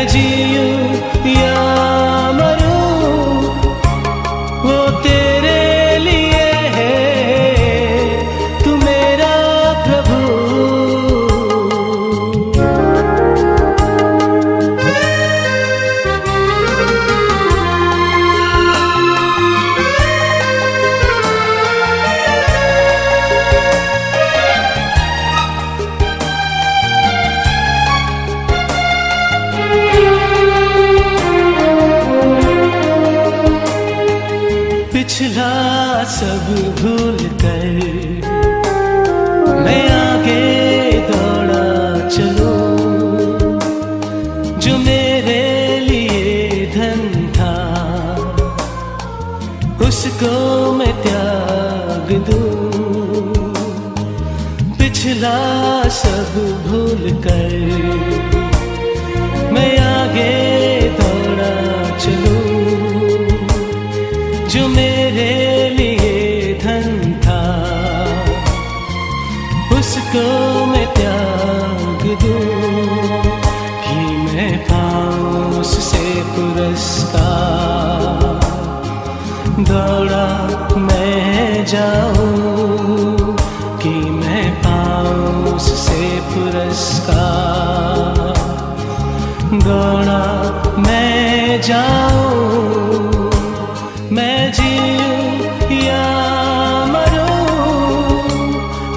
जीऊं या मरूं वो तेरे लिए है, तू मेरा प्रभु। पिछला सब भूल कर मैं आगे दौड़ा चलूं, जो मेरे लिए धन था उसको मैं त्याग दूं। पिछला सब भूल कर मैं आगे दौड़ा चलूं, जो मेरे लिए धन था उसको मैं त्याग दूं, कि मैं पाऊं उससे पुरस्कार। दौड़ा मैं जाऊं कि मैं पाऊं उससे पुरस्कार। दौड़ा मैं जाऊं, मैं जीऊं या मरूं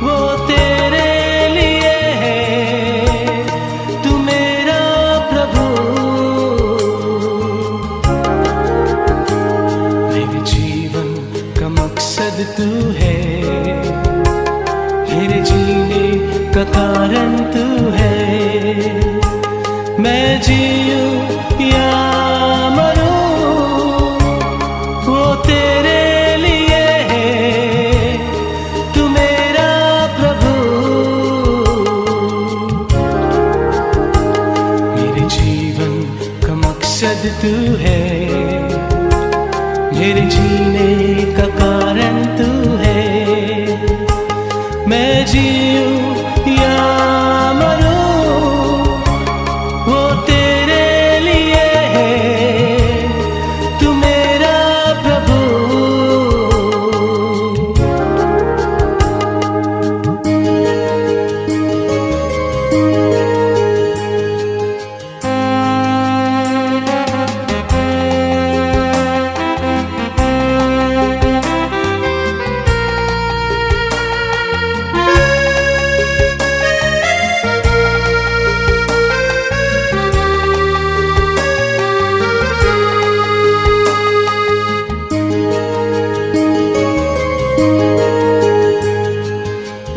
वो तेरे लिए है, तू मेरा प्रभु। मेरे जीवन का मकसद तू है, मेरे जीने का कारण तू है। मैं जीऊं या मरूं वो तेरे लिए है, तू मेरा प्रभु। मेरे जीवन का मकसद तू है, मेरे जीने का कारण तू है। मैं जीऊं या मरूं वो तेरे लिए है, तू मेरा प्रभु।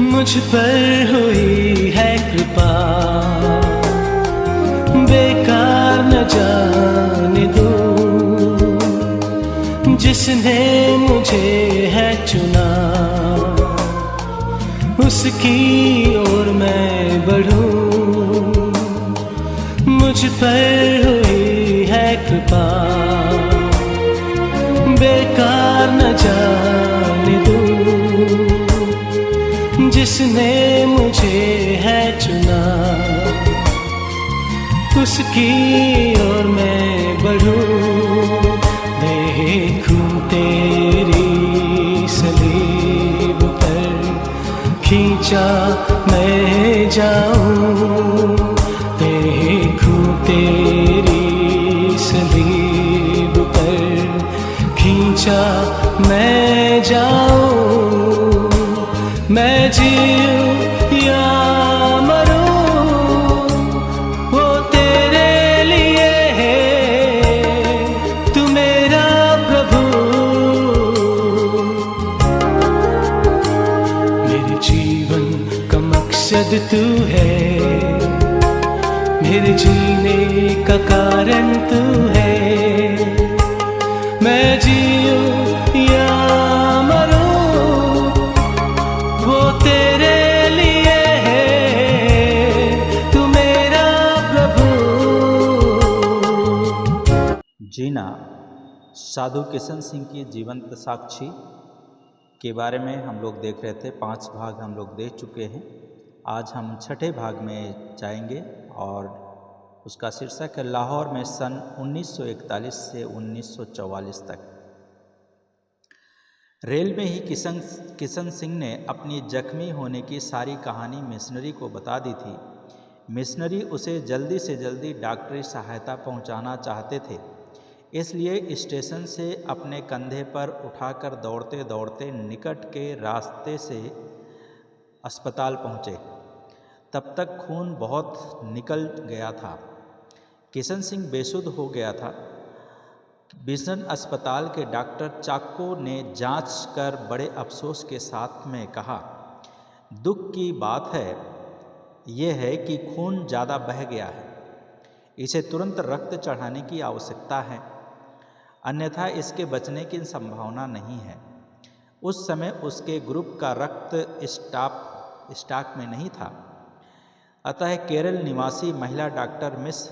मुझ पर हुई है कृपा, बेकार न जाने दूं। जिसने मुझे है चुना उसकी ओर मैं बढ़ूं। मुझ पर हुई है कृपा, बेकार न जाने दूं। जिसने मुझे है चुना उसकी ओर मैं बढ़ूं। देखूं तेरी सलीब पर खींचा मैं जाऊं। देखूं तेरी सलीब पर खींचा मैं जाऊं। मैं जीऊं या मरूं वो तेरे लिए है, तू मेरा प्रभु। मेरे जीवन का मकसद तू है, मेरे जीने का कारण तू है। मैं जीऊं या मरूं वो तेरे लिए है, तू मेरा प्रभु। जीना साधु किशन सिंह की जीवंत साक्षी के बारे में हम लोग देख रहे थे। 5 भाग हम लोग देख चुके हैं। आज हम छठे भाग में जाएंगे और उसका शीर्षक है लाहौर में सन 1941 से 1944 तक। रेल में ही किशन सिंह ने अपनी जख्मी होने की सारी कहानी मिशनरी को बता दी थी। मिशनरी उसे जल्दी से जल्दी डॉक्टरी सहायता पहुंचाना चाहते थे, इसलिए स्टेशन से अपने कंधे पर उठाकर दौड़ते दौड़ते निकट के रास्ते से अस्पताल पहुंचे। तब तक खून बहुत निकल गया था। किशन सिंह बेसुध हो गया था। मिशन अस्पताल के डॉक्टर चाको ने जांच कर बड़े अफसोस के साथ में कहा, दुख की बात है यह है कि खून ज़्यादा बह गया है, इसे तुरंत रक्त चढ़ाने की आवश्यकता है, अन्यथा इसके बचने की संभावना नहीं है। उस समय उसके ग्रुप का रक्त स्टॉक में नहीं था, अतः केरल निवासी महिला डॉक्टर मिस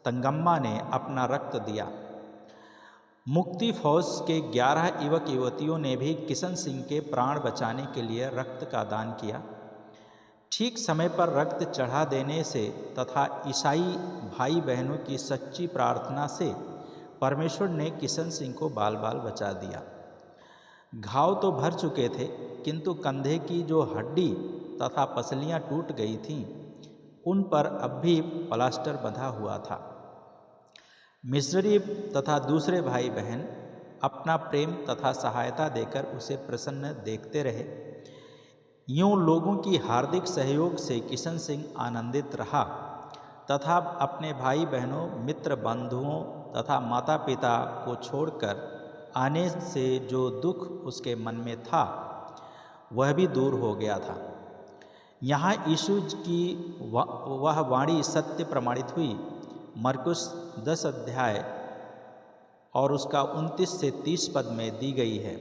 तंगम्मा ने अपना रक्त दिया। मुक्ति फौज के 11 युवक युवतियों ने भी किशन सिंह के प्राण बचाने के लिए रक्त का दान किया। ठीक समय पर रक्त चढ़ा देने से तथा ईसाई भाई बहनों की सच्ची प्रार्थना से परमेश्वर ने किशन सिंह को बाल बाल बचा दिया। घाव तो भर चुके थे, किंतु कंधे की जो हड्डी तथा पसलियां टूट गई थीं, उन पर अब भी प्लास्टर बंधा हुआ था। मिशनरी तथा दूसरे भाई बहन अपना प्रेम तथा सहायता देकर उसे प्रसन्न देखते रहे। यूँ लोगों की हार्दिक सहयोग से किशन सिंह आनंदित रहा तथा अपने भाई बहनों, मित्र बंधुओं तथा माता पिता को छोड़कर आने से जो दुख उसके मन में था वह भी दूर हो गया था। यहाँ यीशु की वह वाणी सत्य प्रमाणित हुई। मरकुस 10 अध्याय और उसका 29 से 30 पद में दी गई है।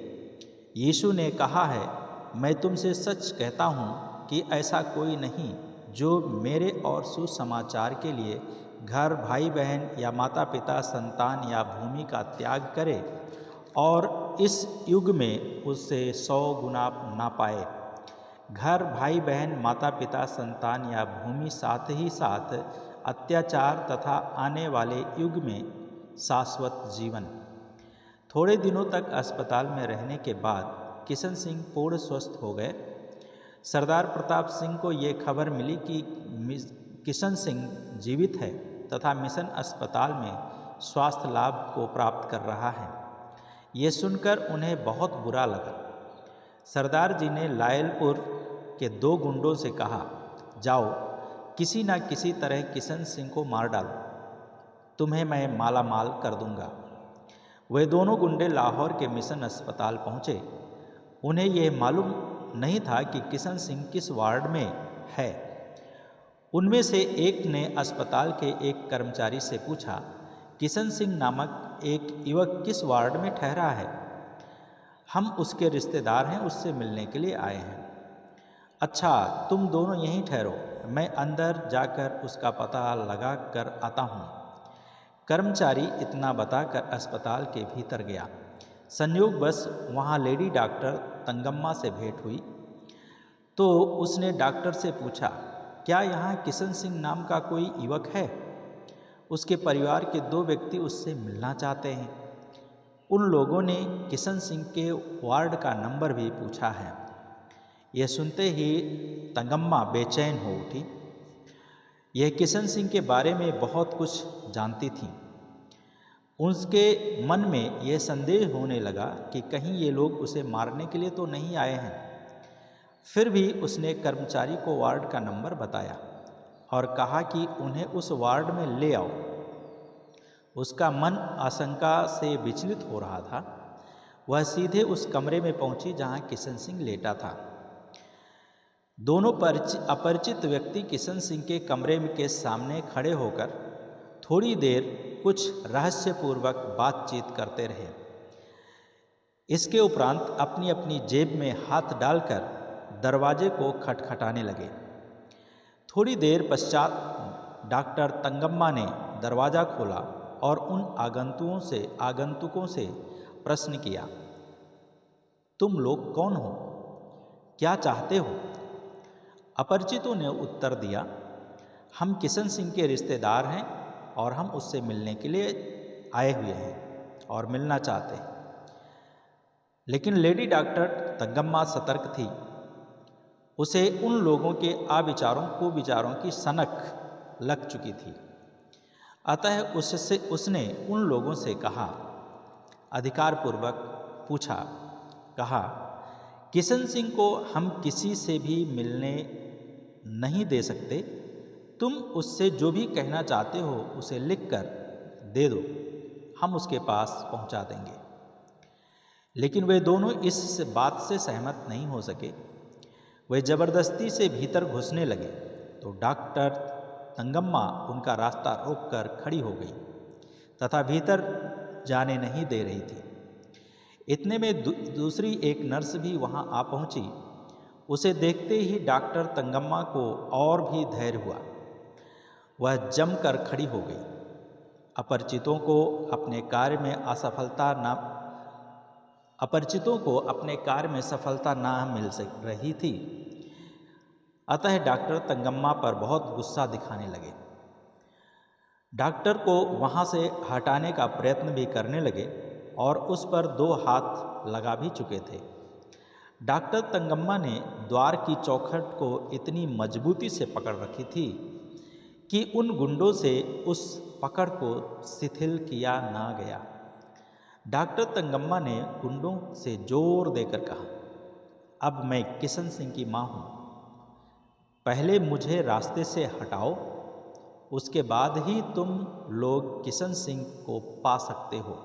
यीशु ने कहा है, मैं तुमसे सच कहता हूँ कि ऐसा कोई नहीं जो मेरे और सुसमाचार के लिए घर, भाई बहन या माता पिता, संतान या भूमि का त्याग करे और इस युग में उससे 100 गुना ना पाए। घर, भाई बहन, माता पिता, संतान या भूमि, साथ ही साथ अत्याचार तथा आने वाले युग में शाश्वत जीवन। थोड़े दिनों तक अस्पताल में रहने के बाद किशन सिंह पूर्ण स्वस्थ हो गए। सरदार प्रताप सिंह को ये खबर मिली कि किशन सिंह जीवित है तथा मिशन अस्पताल में स्वास्थ्य लाभ को प्राप्त कर रहा है। ये सुनकर उन्हें बहुत बुरा लगा। सरदार जी ने लायलपुर के 2 गुंडों से कहा, जाओ किसी न किसी तरह किशन सिंह को मार डालो, तुम्हें मैं माला माल कर दूंगा। वे दोनों गुंडे लाहौर के मिशन अस्पताल पहुँचे। उन्हें यह मालूम नहीं था कि किशन सिंह किस वार्ड में है। उनमें से एक ने अस्पताल के एक कर्मचारी से पूछा, किशन सिंह नामक एक युवक किस वार्ड में ठहरा है? हम उसके रिश्तेदार हैं, उससे मिलने के लिए आए हैं। अच्छा, तुम दोनों यहीं ठहरो, मैं अंदर जाकर उसका पता लगा कर आता हूँ। कर्मचारी इतना बताकर अस्पताल के भीतर गया। संयोगवश वहाँ लेडी डॉक्टर तंगम्मा से भेंट हुई तो उसने डॉक्टर से पूछा, क्या यहाँ किशन सिंह नाम का कोई युवक है? उसके परिवार के 2 व्यक्ति उससे मिलना चाहते हैं। उन लोगों ने किशन सिंह के वार्ड का नंबर भी पूछा है। यह सुनते ही तंगम्मा बेचैन हो उठी। यह किशन सिंह के बारे में बहुत कुछ जानती थी। उसके मन में यह संदेह होने लगा कि कहीं ये लोग उसे मारने के लिए तो नहीं आए हैं। फिर भी उसने कर्मचारी को वार्ड का नंबर बताया और कहा कि उन्हें उस वार्ड में ले आओ। उसका मन आशंका से विचलित हो रहा था। वह सीधे उस कमरे में पहुंची जहां किशन सिंह लेटा था। दोनों अपरिचित व्यक्ति किशन सिंह के कमरे के सामने खड़े होकर थोड़ी देर कुछ रहस्यपूर्वक बातचीत करते रहे। इसके उपरांत अपनी अपनी जेब में हाथ डालकर दरवाजे को खटखटाने लगे। थोड़ी देर पश्चात डॉक्टर तंगम्मा ने दरवाज़ा खोला और उन आगंतुकों से प्रश्न किया, तुम लोग कौन हो? क्या चाहते हो? अपरिचितों ने उत्तर दिया, हम किशन सिंह के रिश्तेदार हैं और हम उससे मिलने के लिए आए हुए हैं और मिलना चाहते हैं। लेकिन लेडी डॉक्टर तंगम्मा सतर्क थी। उसे उन लोगों के कुविचारों की सनक लग चुकी थी। अतः उसने उन लोगों से अधिकारपूर्वक कहा, किशन सिंह को हम किसी से भी मिलने नहीं दे सकते। तुम उससे जो भी कहना चाहते हो उसे लिखकर दे दो, हम उसके पास पहुंचा देंगे। लेकिन वे दोनों इस बात से सहमत नहीं हो सके। वे जबरदस्ती से भीतर घुसने लगे तो डॉक्टर तंगम्मा उनका रास्ता रोककर खड़ी हो गई तथा भीतर जाने नहीं दे रही थी। इतने में दूसरी एक नर्स भी वहां आ पहुंची। उसे देखते ही डॉक्टर तंगम्मा को और भी धैर्य हुआ। वह जमकर खड़ी हो गई। अपरिचितों को अपने कार्य में सफलता ना मिल रही थी। अतः डॉक्टर तंगम्मा पर बहुत गुस्सा दिखाने लगे। डॉक्टर को वहां से हटाने का प्रयत्न भी करने लगे और उस पर 2 हाथ लगा भी चुके थे। डॉक्टर तंगम्मा ने द्वार की चौखट को इतनी मजबूती से पकड़ रखी थी कि उन गुंडों से उस पकड़ को शिथिल किया ना गया। डॉक्टर तंगम्मा ने गुंडों से जोर देकर कहा, अब मैं किशन सिंह की मां हूं। पहले मुझे रास्ते से हटाओ, उसके बाद ही तुम लोग किशन सिंह को पा सकते हो।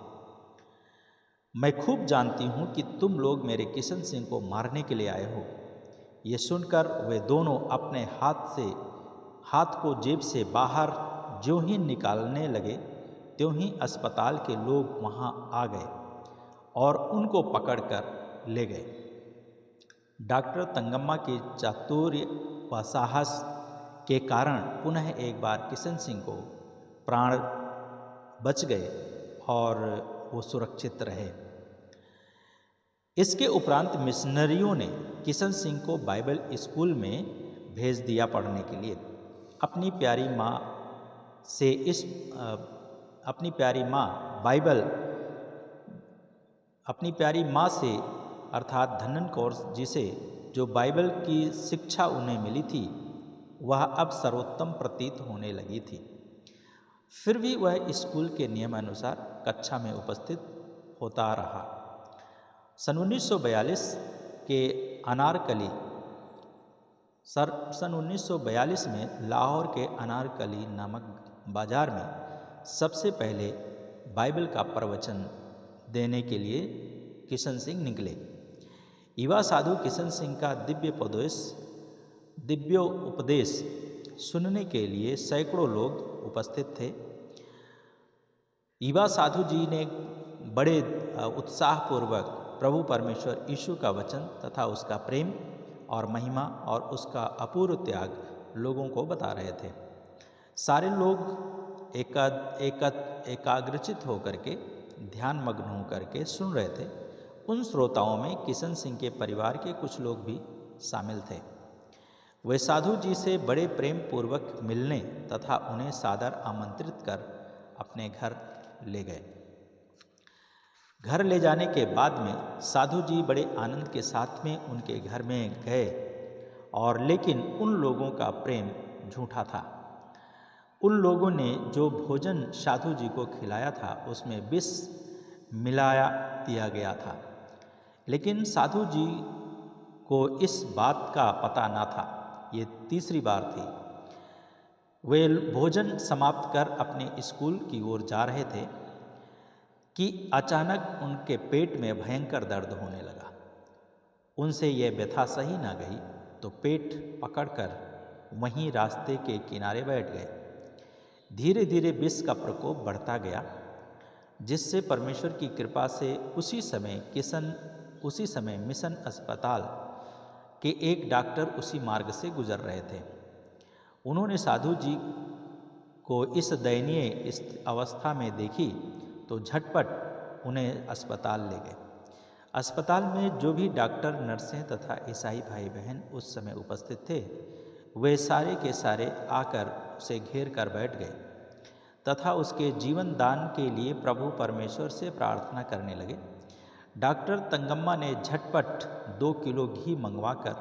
मैं खूब जानती हूं कि तुम लोग मेरे किशन सिंह को मारने के लिए आए हो। ये सुनकर वे दोनों अपने हाथ को जेब से बाहर ज्यों ही निकालने लगे त्यों ही अस्पताल के लोग वहां आ गए और उनको पकड़कर ले गए। डॉक्टर तंगम्मा के चातुर्य व साहस के कारण पुनः एक बार किशन सिंह को प्राण बच गए और वो सुरक्षित रहे। इसके उपरांत मिशनरियों ने किशन सिंह को बाइबल स्कूल में भेज दिया पढ़ने के लिए। अपनी प्यारी माँ से अर्थात धनन कौर जी से जो बाइबल की शिक्षा उन्हें मिली थी वह अब सर्वोत्तम प्रतीत होने लगी थी। फिर भी वह स्कूल के नियमानुसार कक्षा में उपस्थित होता रहा। सन 1942 में लाहौर के अनारकली नामक बाजार में सबसे पहले बाइबल का प्रवचन देने के लिए किशन सिंह निकले। युवा साधु किशन सिंह का दिव्य उपदेश सुनने के लिए सैकड़ों लोग उपस्थित थे। युवा साधु जी ने बड़े उत्साहपूर्वक प्रभु परमेश्वर यीशु का वचन तथा उसका प्रेम और महिमा और उसका अपूर्व त्याग लोगों को बता रहे थे। सारे लोग एकाग्रचित होकर के ध्यान मग्न होकर के सुन रहे थे। उन श्रोताओं में किशन सिंह के परिवार के कुछ लोग भी शामिल थे। वे साधु जी से बड़े प्रेम पूर्वक मिलने तथा उन्हें सादर आमंत्रित कर अपने घर ले गए। घर ले जाने के बाद में साधु जी बड़े आनंद के साथ में उनके घर में गए और लेकिन उन लोगों का प्रेम झूठा था। उन लोगों ने जो भोजन साधु जी को खिलाया था उसमें विष मिलाया दिया गया था। लेकिन साधु जी को इस बात का पता न था। ये तीसरी बार थी। वे भोजन समाप्त कर अपने स्कूल की ओर जा रहे थे कि अचानक उनके पेट में भयंकर दर्द होने लगा। उनसे यह व्यथा सही न गई तो पेट पकड़कर वहीं रास्ते के किनारे बैठ गए। धीरे धीरे विष का प्रकोप बढ़ता गया, जिससे परमेश्वर की कृपा से उसी समय मिशन अस्पताल के एक डॉक्टर उसी मार्ग से गुजर रहे थे। उन्होंने साधु जी को इस दयनीय अवस्था में देखी तो झटपट उन्हें अस्पताल ले गए। अस्पताल में जो भी डॉक्टर, नर्सें तथा ईसाई भाई बहन उस समय उपस्थित थे, वे सारे के सारे आकर उसे घेर कर बैठ गए तथा उसके जीवन दान के लिए प्रभु परमेश्वर से प्रार्थना करने लगे। डॉक्टर तंगम्मा ने झटपट 2 किलो घी मंगवाकर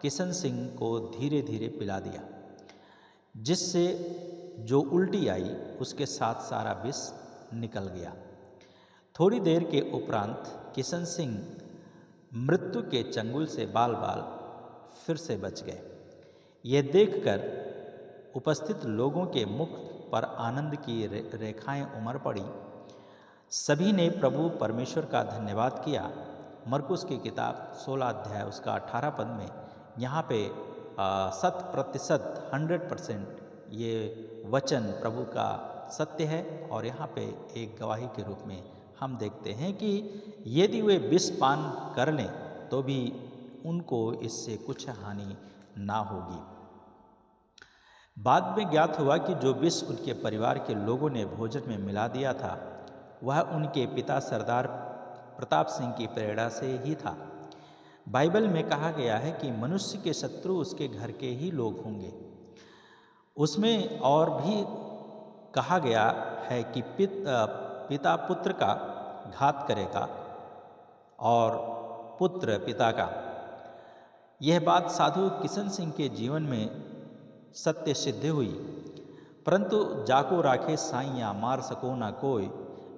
किशन सिंह को धीरे धीरे पिला दिया, जिससे जो उल्टी आई उसके साथ सारा विष निकल गया। थोड़ी देर के उपरांत किशन सिंह मृत्यु के चंगुल से बाल बाल फिर से बच गए। यह देखकर उपस्थित लोगों के मुख पर आनंद की रेखाएं उमड़ पड़ी। सभी ने प्रभु परमेश्वर का धन्यवाद किया। मरकुस की किताब 16 अध्याय उसका 18 पद में यहाँ पे 100% ये वचन प्रभु का सत्य है। और यहाँ पे एक गवाही के रूप में हम देखते हैं कि यदि वे विष पान कर लें तो भी उनको इससे कुछ हानि ना होगी। बाद में ज्ञात हुआ कि जो विष उनके परिवार के लोगों ने भोजन में मिला दिया था वह उनके पिता सरदार प्रताप सिंह की प्रेरणा से ही था। बाइबल में कहा गया है कि मनुष्य के शत्रु उसके घर के ही लोग होंगे। उसमें और भी कहा गया है कि पिता पुत्र का घात करेगा और पुत्र पिता का। यह बात साधु किशन सिंह के जीवन में सत्य सिद्ध हुई। परंतु जाको राखे साइयाँ मार सको ना कोई,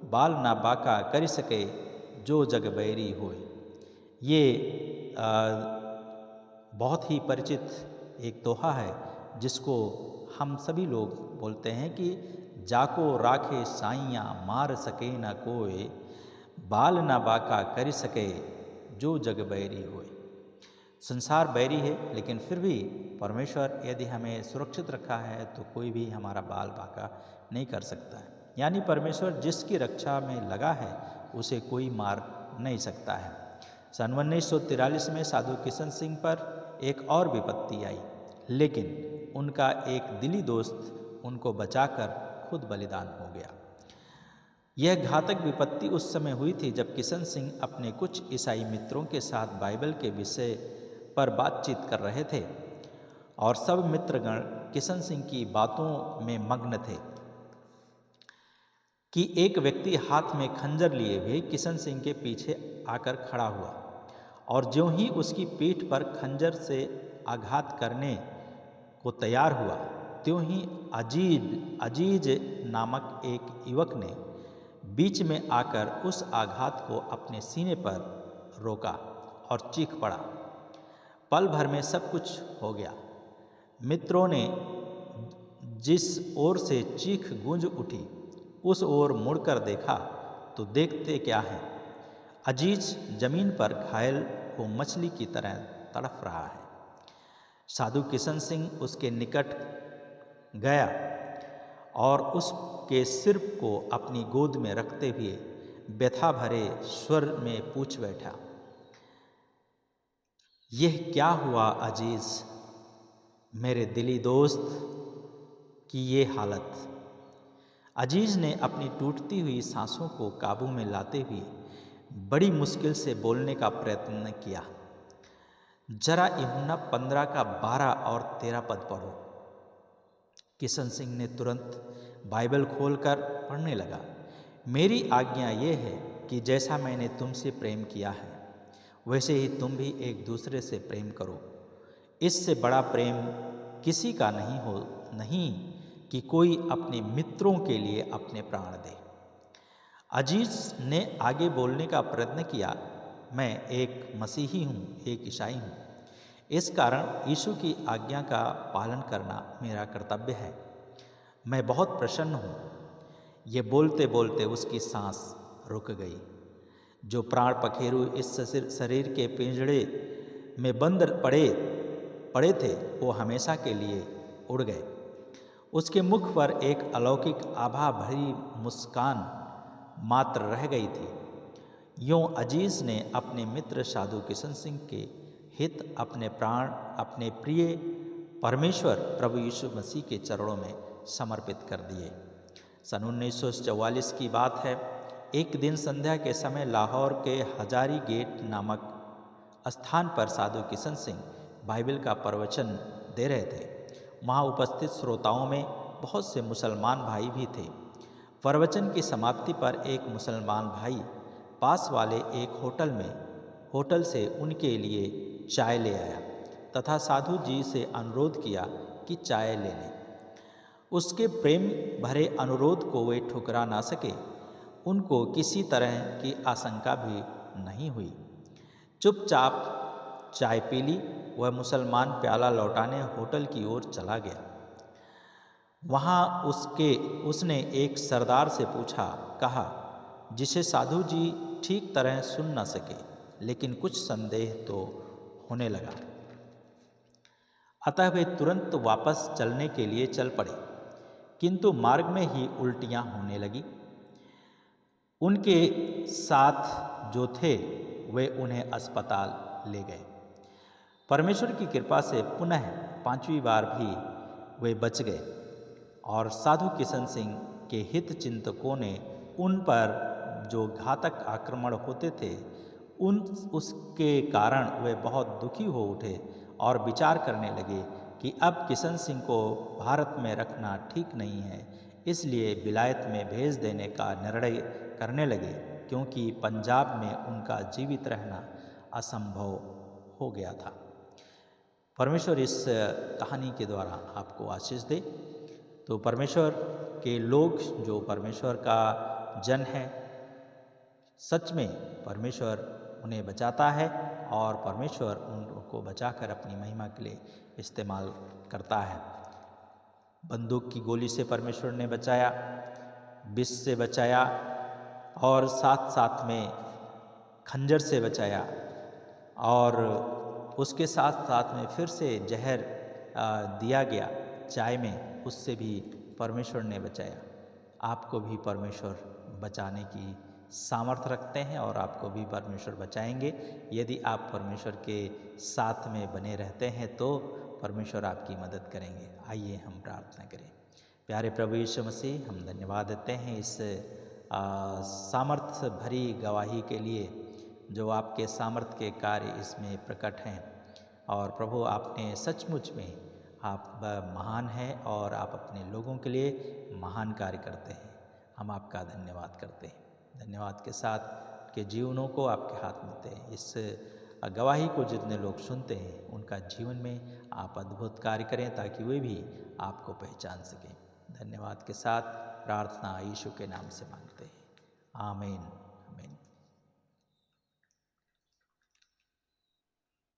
बाल ना बाका कर सके जो जग बैरी होए। ये बहुत ही परिचित एक दोहा है जिसको हम सभी लोग बोलते हैं कि जाको राखे साइयाँ मार सके ना कोई, बाल ना बाका कर सके जो जग बैरी होए। संसार बैरी है, लेकिन फिर भी परमेश्वर यदि हमें सुरक्षित रखा है तो कोई भी हमारा बाल बाका नहीं कर सकता है। यानी परमेश्वर जिसकी रक्षा में लगा है उसे कोई मार नहीं सकता है। सन 1943 में साधु किशन सिंह पर एक और विपत्ति आई, लेकिन उनका एक दिली दोस्त उनको बचाकर खुद बलिदान हो गया। यह घातक विपत्ति उस समय हुई थी जब किशन सिंह अपने कुछ ईसाई मित्रों के साथ बाइबल के विषय पर बातचीत कर रहे थे और सब मित्रगण किशन सिंह की बातों में मग्न थे कि एक व्यक्ति हाथ में खंजर लिए हुए किशन सिंह के पीछे आकर खड़ा हुआ और ज्यों ही उसकी पीठ पर खंजर से आघात करने को तैयार हुआ, त्यों ही अजीज नामक एक युवक ने बीच में आकर उस आघात को अपने सीने पर रोका और चीख पड़ा। पल भर में सब कुछ हो गया। मित्रों ने जिस ओर से चीख गूंज उठी उस ओर मुड़कर देखा तो देखते क्या है, अजीज जमीन पर घायल हो मछली की तरह तड़फ रहा है। साधु किशन सिंह उसके निकट गया और उसके सिर को अपनी गोद में रखते हुए व्यथा भरे स्वर में पूछ बैठा, यह क्या हुआ अजीज मेरे दिली दोस्त की ये हालत। अजीज ने अपनी टूटती हुई सांसों को काबू में लाते हुए बड़ी मुश्किल से बोलने का प्रयत्न किया। जरा यूहन्ना 15 का 12 और 13 पद पढ़ो। किशन सिंह ने तुरंत बाइबल खोलकर पढ़ने लगा। मेरी आज्ञा ये है कि जैसा मैंने तुमसे प्रेम किया है वैसे ही तुम भी एक दूसरे से प्रेम करो। इससे बड़ा प्रेम किसी का नहीं कि कोई अपने मित्रों के लिए अपने प्राण दे। अजीज ने आगे बोलने का प्रयत्न किया, मैं एक मसीही हूँ, एक ईसाई हूँ। इस कारण यीशु की आज्ञा का पालन करना मेरा कर्तव्य है। मैं बहुत प्रसन्न हूँ। ये बोलते बोलते उसकी सांस रुक गई। जो प्राण पखेरु इस शरीर के पिंजड़े में बंद पड़े थे वो हमेशा के लिए उड़ गए। उसके मुख पर एक अलौकिक आभा भरी मुस्कान मात्र रह गई थी। यूँ अजीज ने अपने मित्र साधु किशन सिंह के हित अपने प्राण अपने प्रिय परमेश्वर प्रभु यीशु मसीह के चरणों में समर्पित कर दिए। सन 1944 की बात है। एक दिन संध्या के समय लाहौर के हजारी गेट नामक स्थान पर साधु किशन सिंह बाइबल का प्रवचन दे रहे थे। वहाँ उपस्थित श्रोताओं में बहुत से मुसलमान भाई भी थे। प्रवचन की समाप्ति पर एक मुसलमान भाई पास वाले एक होटल से उनके लिए चाय ले आया तथा साधु जी से अनुरोध किया कि चाय ले लें। उसके प्रेम भरे अनुरोध को वे ठुकरा ना सके। उनको किसी तरह की आशंका भी नहीं हुई। चुपचाप चाय पी ली। वह मुसलमान प्याला लौटाने होटल की ओर चला गया। वहाँ उसने एक सरदार से कहा, जिसे साधु जी ठीक तरह सुन न सके, लेकिन कुछ संदेह तो होने लगा। अतः वे तुरंत वापस चलने के लिए चल पड़े, किंतु मार्ग में ही उल्टियाँ होने लगी। उनके साथ जो थे वे उन्हें अस्पताल ले गए। परमेश्वर की कृपा से पुनः 5वीं बार भी वे बच गए और साधु किशन सिंह के हित चिंतकों ने उन पर जो घातक आक्रमण होते थे उसके कारण वे बहुत दुखी हो उठे और विचार करने लगे कि अब किशन सिंह को भारत में रखना ठीक नहीं है, इसलिए विलायत में भेज देने का निर्णय करने लगे, क्योंकि पंजाब में उनका जीवित रहना असंभव हो गया था। परमेश्वर इस कहानी के द्वारा आपको आशीष दे। तो परमेश्वर के लोग जो परमेश्वर का जन है, सच में परमेश्वर उन्हें बचाता है और परमेश्वर उनको बचाकर अपनी महिमा के लिए इस्तेमाल करता है। बंदूक की गोली से परमेश्वर ने बचाया, विष से बचाया और साथ साथ में खंजर से बचाया और उसके साथ साथ में फिर से जहर दिया गया चाय में, उससे भी परमेश्वर ने बचाया। आपको भी परमेश्वर बचाने की सामर्थ्य रखते हैं और आपको भी परमेश्वर बचाएंगे यदि आप परमेश्वर के साथ में बने रहते हैं, तो परमेश्वर आपकी मदद करेंगे। आइए हम प्रार्थना करें। प्यारे प्रभु यीशु मसीह, हम धन्यवाद देते हैं इस सामर्थ्य भरी गवाही के लिए जो आपके सामर्थ्य के कार्य इसमें प्रकट हैं। और प्रभु, आपने सचमुच में आप महान हैं और आप अपने लोगों के लिए महान कार्य करते हैं। हम आपका धन्यवाद करते हैं। धन्यवाद के साथ के जीवनों को आपके हाथ में देते हैं। इस गवाही को जितने लोग सुनते हैं उनका जीवन में आप अद्भुत कार्य करें ताकि वे भी आपको पहचान सकें। धन्यवाद के साथ प्रार्थना यीशु के नाम से मांगते हैं, आमीन।